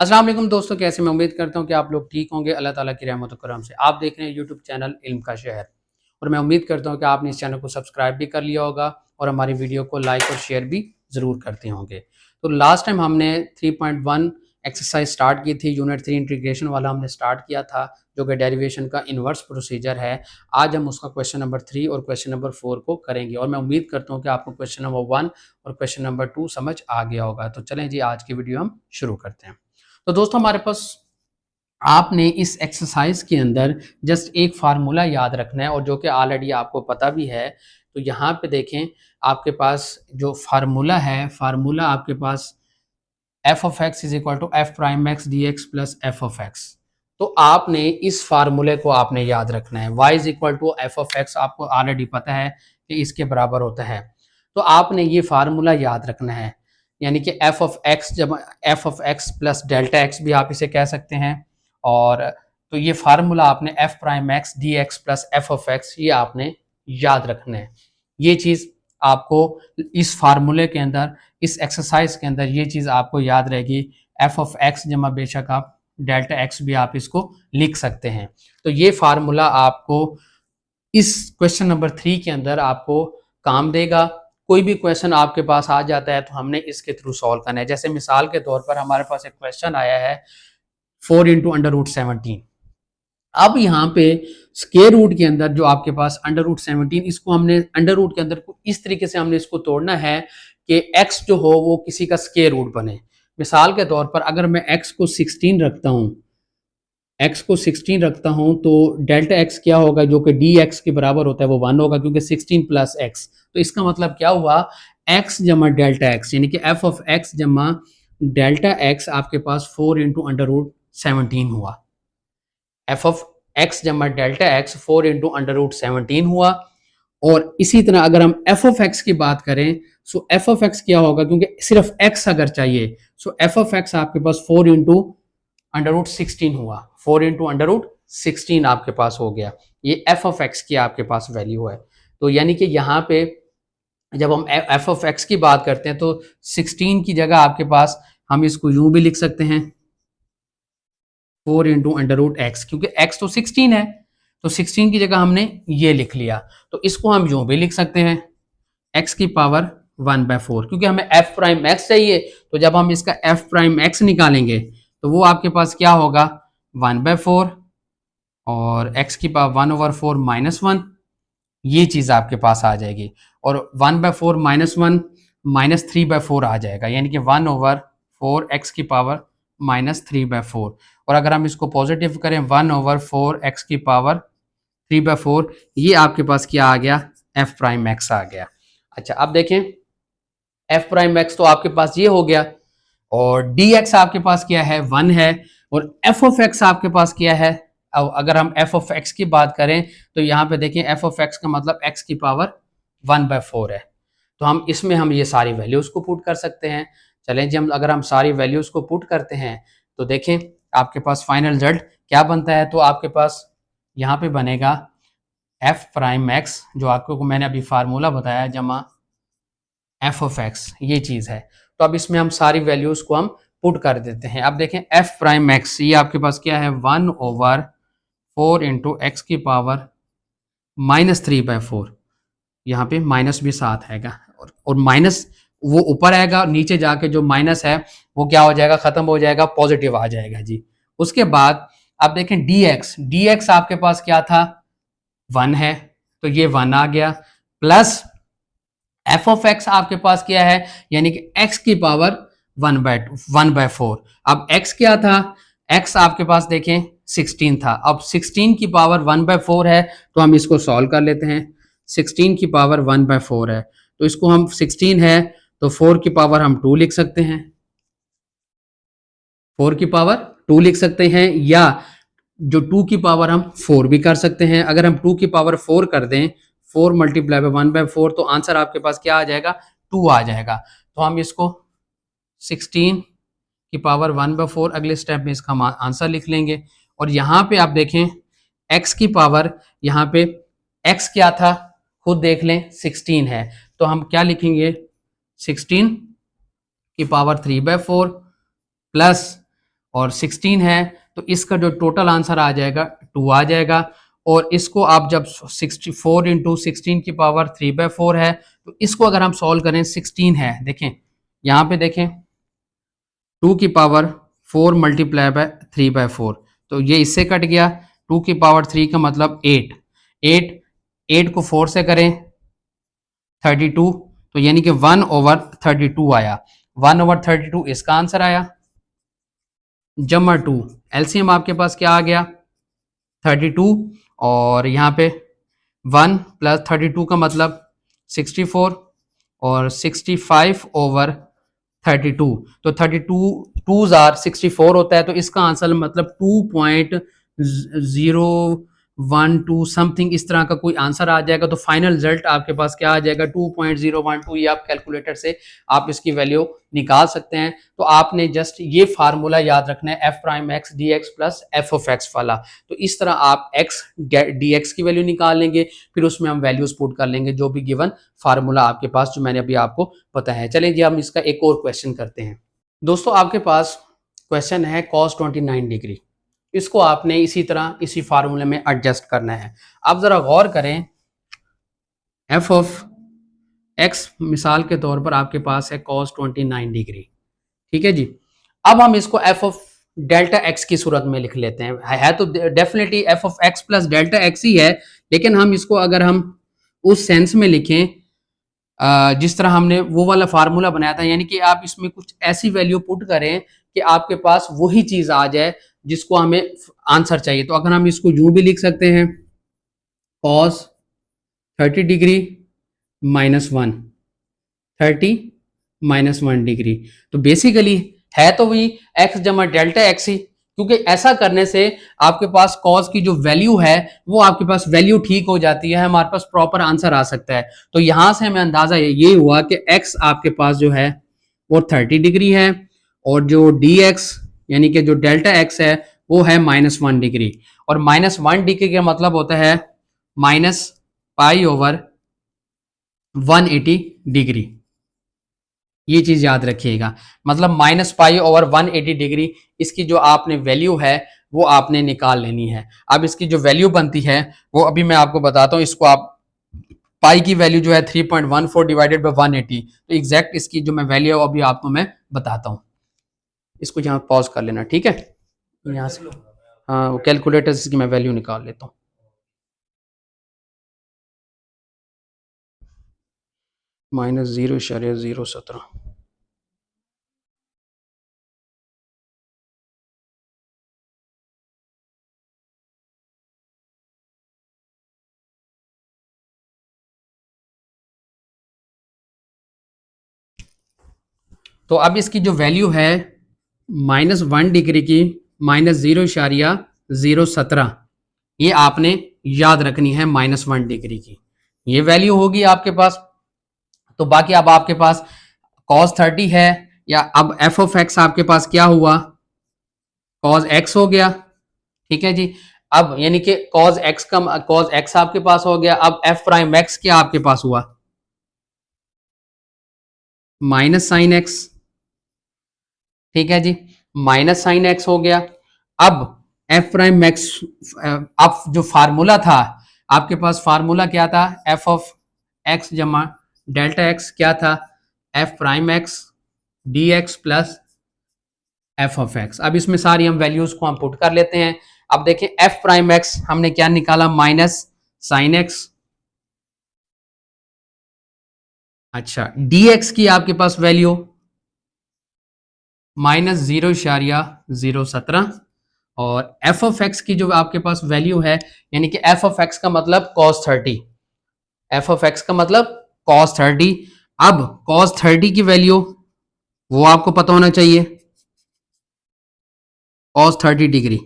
अस्सलाम वालेकुम दोस्तों, कैसे मैं उम्मीद करता हूँ कि आप लोग ठीक होंगे। अल्लाह ताला की रहमत व करम से आप देख रहे हैं यूट्यूब चैनल इल्म का शहर और मैं उम्मीद करता हूँ कि आपने इस चैनल को सब्सक्राइब भी कर लिया होगा और हमारी वीडियो को लाइक और शेयर भी ज़रूर करते होंगे। तो लास्ट टाइम हमने 3.1 एक्सरसाइज स्टार्ट की थी, यूनिट 3 इंटीग्रेशन वाला हमने स्टार्ट किया था जो कि डेरिवेशन का इन्वर्स प्रोसीजर है। आज हम उसका क्वेश्चन नंबर 3 और क्वेश्चन नंबर 4 को करेंगे और मैं उम्मीद करता हूँ कि आपको क्वेश्चन नंबर 1 और क्वेश्चन नंबर 2 समझ आ गया होगा। तो चलें जी, आज की वीडियो हम शुरू करते हैं। तो दोस्तों, हमारे पास आपने इस एक्सरसाइज के अंदर जस्ट एक फार्मूला याद रखना है और जो कि ऑलरेडी आपको पता भी है। तो यहाँ पे देखें, आपके पास जो फार्मूला है, फार्मूला आपके पास F of X is equal to F prime X D X plus F of X. तो आपने इस फार्मूले को आपने याद रखना है। y is equal to F of X आपको ऑलरेडी पता है कि इसके बराबर होता है। तो आपने ये फार्मूला याद रखना है, यानी कि एफ ऑफ एक्स जब F of X plus delta x भी आप इसे कह सकते हैं। और तो ये फार्मूला आपने F prime X D X plus F of x ये आपने याद रखना है। ये चीज़ आपको इस फार्मूले के अंदर, इस एक्सरसाइज के अंदर ये चीज़ आपको याद रहेगी। एफ ऑफ एक्स जमा बेशक आप डेल्टा एक्स भी आप इसको लिख सकते हैं। तो ये फार्मूला आपको इस क्वेश्चन नंबर 3 के अंदर आपको काम देगा। कोई भी क्वेश्चन आपके पास आ जाता है तो हमने इसके थ्रू सॉल्व करना है। जैसे मिसाल के तौर पर हमारे पास एक क्वेश्चन आया है 4 इंटू अंडर रूट 17। अब यहाँ पे स्क्वायर रूट के अंदर जो आपके पास अंडर रूट 17, इसको हमने अंडर रूट के अंदर इस तरीके से हमने इसको तोड़ना है कि x जो हो वो किसी का स्क्वायर रूट बने। मिसाल के तौर पर अगर मैं x को 16 रखता हूँ, x को 16 रखता हूँ तो डेल्टा x क्या होगा, जो कि dx के बराबर होता है, वो 1 होगा क्योंकि 16 प्लस x। तो इसका मतलब क्या हुआ, x जमा डेल्टा x यानी कि f ऑफ x जमा डेल्टा x आपके पास 4 इंटू अंडर रूट 17 हुआ। एफ ऑफ एक्स जमा delta X 4 into under root 17 हुआ। और इसी तरह अगर हम एफ ऑफ एक्स की बात करें, सो एफ ऑफ एक्स क्या होगा, क्योंकि सिर्फ एक्स अगर चाहिए, सो एफ ऑफ एक्स आपके पास 4 इंटू अंडर रूट 16 हुआ। 4 इंटू अंडर रूट 16 आपके पास हो गया। ये एफ ऑफ एक्स की आपके पास वैल्यू है। तो यानी कि यहाँ पे जब हम एफ ऑफ एक्स की बात करते हैं तो 16 की जगह आपके पास हम इसको यूं भी लिख सकते हैं 4 इंटू अंडर रूट एक्स, क्योंकि एक्स तो 16 है तो 16 की जगह हमने ये लिख लिया। तो इसको हम यूं भी लिख सकते हैं एक्स की पावर 1/4, क्योंकि हमें एफ प्राइम एक्स चाहिए। तो जब हम इसका एफ प्राइम एक्स निकालेंगे तो वो आपके पास क्या होगा 1/4 और एक्स की पावर 1/4 -1, ये चीज़ आपके पास आ जाएगी। और 1/4 -1 -3/4 आ जाएगा, यानी कि 1/4 एक्स की पावर -3/4। और अगर हम इसको पॉजिटिव करें 1/4 एक्स की पावर 3/4, ये आपके पास क्या आ गया, एफ प्राइम एक्स आ गया। अच्छा, अब देखें एफ प्राइम एक्स तो आपके पास ये हो गया और डी एक्स आपके पास क्या है 1 है और एफ ऑफ एक्स आपके पास क्या है। अब अगर हम एफ ऑफ एक्स की बात करें तो यहाँ पे देखें एफ ऑफ एक्स का मतलब एक्स की पावर 1/4 है। तो हम इसमें हम ये सारी वैल्यूज को पुट कर सकते हैं। चलें जी, हम अगर हम सारी वैल्यूज को पुट करते हैं तो देखें आपके पास फाइनल रिजल्ट क्या बनता है। तो आपके पास यहाँ पे बनेगा एफ प्राइम एक्स, जो आपको मैंने अभी फार्मूला बताया, जमा एफ ऑफ एक्स, ये चीज़ है। तो अब इसमें हम सारी वैल्यूज को हम पुट कर देते हैं। अब देखें एफ प्राइम एक्स ये आपके पास क्या है 1/4 इंटू एक्स की पावर -3/4। यहाँ पे माइनस भी साथ आएगा और माइनस वो ऊपर आएगा और नीचे जाके जो माइनस है वो क्या हो जाएगा, खत्म हो जाएगा, पॉजिटिव आ जाएगा जी। उसके बाद आप देखें डी एक्स आपके पास क्या था 1 है तो ये 1 आ गया, प्लस एफ ऑफ एक्स आपके पास क्या है, यानी कि एक्स की पावर 1/4। अब एक्स क्या था, एक्स आपके पास देखें 16 था। अब 16 की पावर 1/4 है तो हम इसको सॉल्व कर लेते हैं। 16 की पावर 1/4 है तो इसको हम 16 है तो 4 की पावर हम 2 लिख सकते हैं, 4 की पावर 2 लिख सकते हैं, या जो 2 की पावर हम 4 भी कर सकते हैं। अगर हम 2 की पावर 4 कर दें, 4 मल्टीप्लाई बाय 1/4, तो आंसर आपके पास क्या आ जाएगा 2 आ जाएगा। तो हम इसको 16 की पावर 1/4 अगले स्टेप में इसका हम आंसर लिख लेंगे। और यहाँ पे आप देखें x की पावर, यहाँ पे x क्या था खुद देख लें 16 है तो हम क्या लिखेंगे 16 की पावर 3/4 प्लस, और 16 है, तो इसका जो टोटल आंसर आ जाएगा 2 आ जाएगा। और इसको आप जब 64 इंटू 16 की पावर 3/4 है, तो इसको अगर हम सॉल्व करें, 16 है, देखें यहाँ पे देखें 2 की पावर 4 मल्टीप्लाई बाय 3/4, तो ये इससे कट गया। 2 की पावर 3 का मतलब 8, 8 8 को 4 से करें 32, तो यानी कि 1/32 आया। 1/32 इसका आंसर आया। जमा 2, एलसीएम आपके पास क्या आ गया 32, और यहाँ पे 1 प्लस 32 का मतलब 64, और 65/32, तो 32 2s आर 64 होता है, तो इसका आंसर मतलब 2.012 समथिंग इस तरह का कोई आंसर आ जाएगा। तो फाइनल रिजल्ट आपके पास क्या आ जाएगा 2.012। ये आप कैलकुलेटर से आप इसकी वैल्यू निकाल सकते हैं। तो आपने जस्ट ये फार्मूला याद रखना है, F prime X D X plus F of x वाला। तो इस तरह आप एक्स डी एक्स की वैल्यू निकाल लेंगे, फिर उसमें हम वैल्यूज पुट कर लेंगे जो भी गिवन फार्मूला आपके पास जो मैंने अभी आपको बताया है। चलिए जी हम इसका एक और क्वेश्चन करते हैं। दोस्तों आपके पास क्वेश्चन है cos 29 डिग्री। इसको आपने इसी तरह इसी फार्मूले में एडजस्ट करना है। आप जरा गौर करें, एफ ऑफ एक्स मिसाल के तौर पर आपके पास है cos 29 डिग्री, ठीक है जी। अब हम इसको एफ ऑफ डेल्टा एक्स की सूरत में लिख लेते हैं। है तो definitely F of X plus delta X ही है, लेकिन हम इसको अगर हम उस सेंस में लिखें जिस तरह हमने वो वाला फार्मूला बनाया था, यानी कि आप इसमें कुछ ऐसी वैल्यू पुट करें कि आपके पास वही चीज आ जाए जिसको हमें आंसर चाहिए। तो अगर हम इसको यूं भी लिख सकते हैं cos 30 डिग्री -1, 30 -1 डिग्री। तो बेसिकली है तो वही x जमा डेल्टा एक्स ही, क्योंकि ऐसा करने से आपके पास cos की जो वैल्यू है वो आपके पास वैल्यू ठीक हो जाती है, हमारे पास प्रॉपर आंसर आ सकता है। तो यहां से हमें अंदाजा ये हुआ कि x आपके पास जो है वो 30 डिग्री है, और जो dx यानी कि जो डेल्टा x है वो है -1 डिग्री। और -1 डिग्री का मतलब होता है -π/180 डिग्री। ये चीज याद रखिएगा, मतलब -π/180 डिग्री इसकी जो आपने वैल्यू है वो आपने निकाल लेनी है। अब इसकी जो वैल्यू बनती है वो अभी मैं आपको बताता हूँ। इसको आप पाई की वैल्यू जो है 3.14 डिवाइडेड बाय 180, तो एग्जैक्ट इसकी जो मैं वैल्यू है अभी आपको मैं बताता हूँ। इसको यहाँ पॉज कर लेना, ठीक है। यहाँ से हाँ कैलकुलेटर से मैं वैल्यू निकाल लेता हूँ। -0.017। तो अब इसकी जो वैल्यू है -1 डिग्री की -0.017, ये आपने याद रखनी है -1 डिग्री की ये वैल्यू होगी आपके पास। तो बाकी अब आपके पास cos 30 है, या अब एफ ऑफ एक्स आपके पास क्या हुआ cos x हो गया, ठीक है जी। अब यानी कि cos x आपके पास हो गया। अब एफ प्राइम एक्स क्या आपके पास हुआ -sin x, ठीक है जी, -sin x हो गया। अब एफ प्राइम एक्स, अब जो फार्मूला था आपके पास, फार्मूला क्या था एफ ऑफ एक्स जमा डेल्टा एक्स क्या था F prime X D X plus F of x. अब इसमें सारी हम वैल्यूज को हम पुट कर लेते हैं। अब देखें एफ प्राइम एक्स हमने क्या निकाला -sin x, अच्छा डी एक्स की आपके पास वैल्यू -0.017, और एफ ऑफ एक्स की जो आपके पास वैल्यू है, यानी कि एफ ऑफ एक्स का मतलब cos 30, एफ ऑफ एक्स का मतलब cos 30। अब cos 30 की वैल्यू वो आपको पता होना चाहिए cos 30 डिग्री,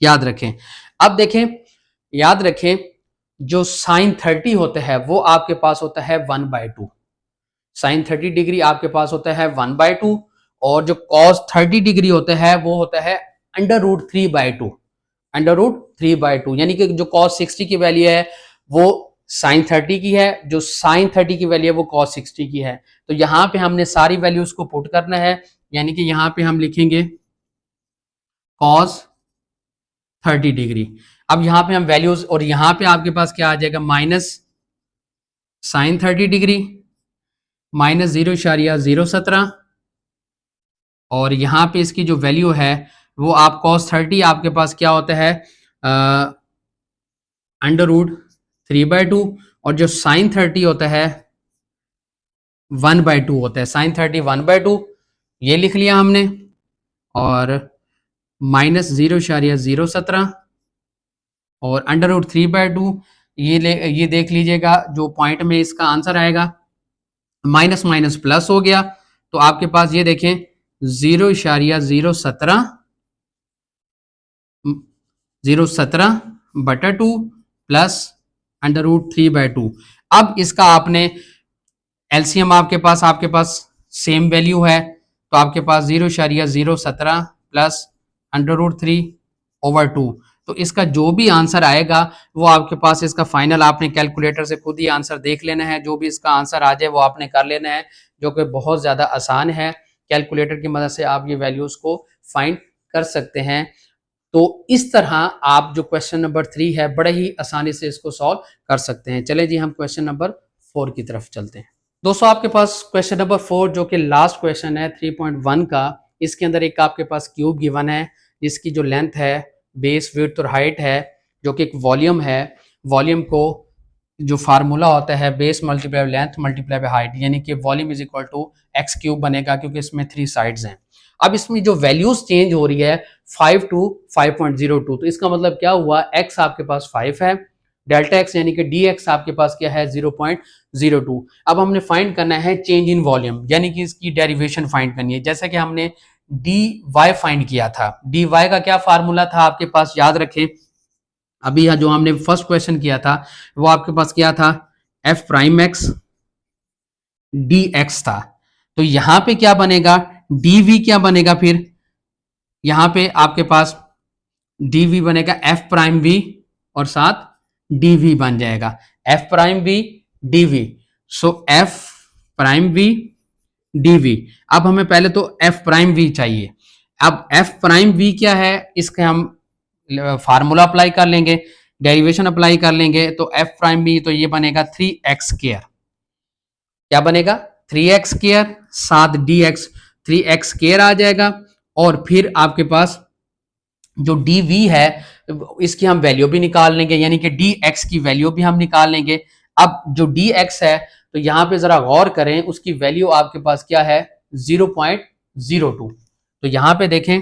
याद रखें। अब देखें, याद रखें जो sin 30 होता है वो आपके पास होता है 1/2, sin 30 डिग्री आपके पास होता है 1/2, और जो cos 30 डिग्री होता है वो होता है √3/2, √3/2, यानी कि जो cos 60 की वैल्यू है वो sin 30 की है, जो sin 30 की वैल्यू है वो cos 60 की है। तो यहाँ पे हमने सारी वैल्यूज को पुट करना है, यानी कि यहाँ पे हम लिखेंगे कॉस 30 डिग्री। अब यहाँ पे हम वैल्यूज, और यहाँ पे आपके पास क्या आ जाएगा, माइनस साइन 30 डिग्री, माइनस 0.017, और यहाँ पे इसकी जो वैल्यू है वो आप cos 30 आपके पास क्या होता है, √3/2, और जो साइन 30 होता है 1/2 होता है, साइन 30 1/2, ये लिख लिया हमने, और माइनस 0.017 और √3/2, ये देख लीजिएगा जो पॉइंट में इसका आंसर आएगा, माइनस माइनस प्लस हो गया, तो आपके पास ये देखें 0.017/2 प्लस √3/2। अब इसका आपने एलसीएम आपके पास सेम वैल्यू है, तो आपके पास 0.017 प्लस √3/2, तो इसका जो भी आंसर आएगा वो आपके पास, इसका फाइनल आपने कैलकुलेटर से खुद ही आंसर देख लेना है, जो भी इसका आंसर आ जाए वो आपने कर लेना है, जो कि बहुत ज़्यादा आसान है। कैलकुलेटर की मदद से आप ये वैल्यूज़ को फाइंड कर सकते हैं। तो इस तरह आप जो क्वेश्चन नंबर 3 है बड़े ही आसानी से इसको सॉल्व कर सकते हैं। चले जी हम क्वेश्चन नंबर 4 की तरफ चलते हैं। दोस्तों आपके पास क्वेश्चन नंबर 4 जो कि लास्ट क्वेश्चन है 3.1 का, इसके अंदर एक आपके पास क्यूब गिवन है जिसकी जो लेंथ है, बेस, विड्थ और हाइट है, जो कि एक वॉल्यूम है। वॉल्यूम को जो फार्मूला होता है base multiply length multiply by height, यानी कि volume is equal to X cube बनेगा, क्योंकि इसमें 3 साइड्स हैं। अब इसमें जो वैल्यूज चेंज हो रही है 5 टू 5.02, तो इसका मतलब क्या हुआ, x आपके पास 5 है, डेल्टा x यानी कि dx आपके पास क्या है 0.02। अब हमने फाइंड करना है चेंज इन वॉल्यूम, यानी कि इसकी डेरिवेशन फाइंड करनी है, जैसा कि हमने dy फाइंड किया था। dy का क्या फार्मूला था आपके पास, याद रखें, अभी यहाँ जो हमने फर्स्ट क्वेश्चन किया था वो आपके पास क्या था, f प्राइम x dx था। तो यहां पे क्या बनेगा, dv क्या बनेगा, फिर यहां पे आपके पास dv बनेगा f प्राइम v और साथ dv बन जाएगा, f प्राइम v dv। सो f प्राइम v dv। अब हमें पहले तो f प्राइम v चाहिए। अब f प्राइम v क्या है, इसके हम फार्मूला अप्लाई कर लेंगे, डेरिवेशन अप्लाई कर लेंगे, तो f प्राइम v तो ये बनेगा 3x²। क्या बनेगा, 3x², साथ dx 3x² आ जाएगा, और फिर आपके पास जो dv है इसकी हम वैल्यू भी निकाल लेंगे, यानी कि dx की वैल्यू भी हम निकाल लेंगे। अब जो dx है तो यहां पे जरा गौर करें, उसकी वैल्यू आपके पास क्या है 0.02, तो यहां पे देखें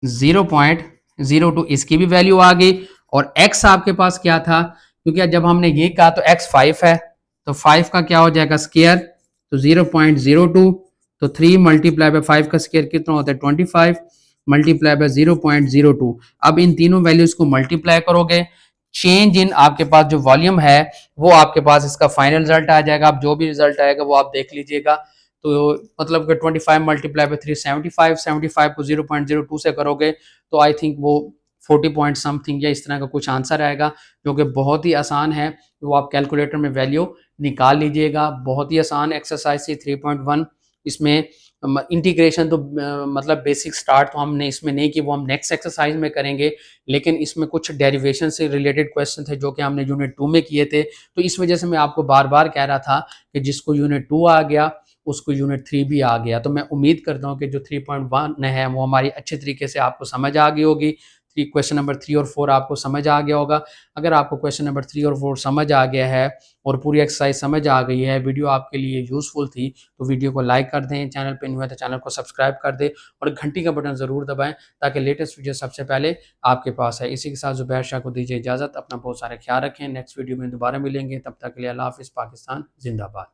0.02 इसकी भी वैल्यू आ गई, और x आपके पास क्या था, क्योंकि जब हमने ये कहा तो x 5 है, तो 5 का क्या हो जाएगा स्क्वायर, तो 0.02, तो 3 मल्टीप्लाई बाय 5 का स्क्वायर कितना होता है 25 मल्टीप्लाई बाय 0.02। अब इन तीनों वैल्यूज को मल्टीप्लाई करोगे, चेंज इन आपके पास जो वॉल्यूम है वो आपके पास इसका फाइनल रिजल्ट आ जाएगा। अब जो भी रिजल्ट आएगा वो आप देख लीजिएगा, तो मतलब कि 25 मल्टीप्लाई बाय 3 75, 75 को 0.02 से करोगे तो आई थिंक वो 40 पॉइंट समथिंग या इस तरह का कुछ आंसर आएगा, जो कि बहुत ही आसान है। वो आप कैलकुलेटर में वैल्यू निकाल लीजिएगा, बहुत ही आसान एक्सरसाइज थी 3.1। इसमें इंटीग्रेशन तो मतलब बेसिक स्टार्ट तो हमने इसमें नहीं की, वो हम नेक्स्ट एक्सरसाइज में करेंगे, लेकिन इसमें कुछ डेरिवेशन से रिलेटेड क्वेश्चन थे जो कि हमने यूनिट 2 में किए थे, तो इस वजह से मैं आपको बार बार कह रहा था कि जिसको यूनिट 2 आ गया उसको यूनिट 3 भी आ गया। तो मैं उम्मीद करता हूँ कि जो 3.1 है वो हमारी अच्छे तरीके से आपको समझ आ गई होगी। क्वेश्चन नंबर 3 और 4 आपको समझ आ गया होगा। अगर आपको क्वेश्चन नंबर 3 और 4 समझ आ गया है और पूरी एक्सरसाइज समझ आ गई है, वीडियो आपके लिए यूजफुल थी, तो वीडियो को लाइक कर दें, चैनल पर न्यू है तो चैनल को सब्सक्राइब कर दें और घंटी का बटन ज़रूर दबाएं ताकि लेटेस्ट वीडियो सबसे पहले आपके पास है। इसी के साथ जुबैर शाह को दीजिए इजाज़त, अपना बहुत सारा ख्याल रखें, नेक्स्ट वीडियो में दोबारा मिलेंगे, तब तक के लिए अल्लाह हाफिज़, पाकिस्तान जिंदाबाद।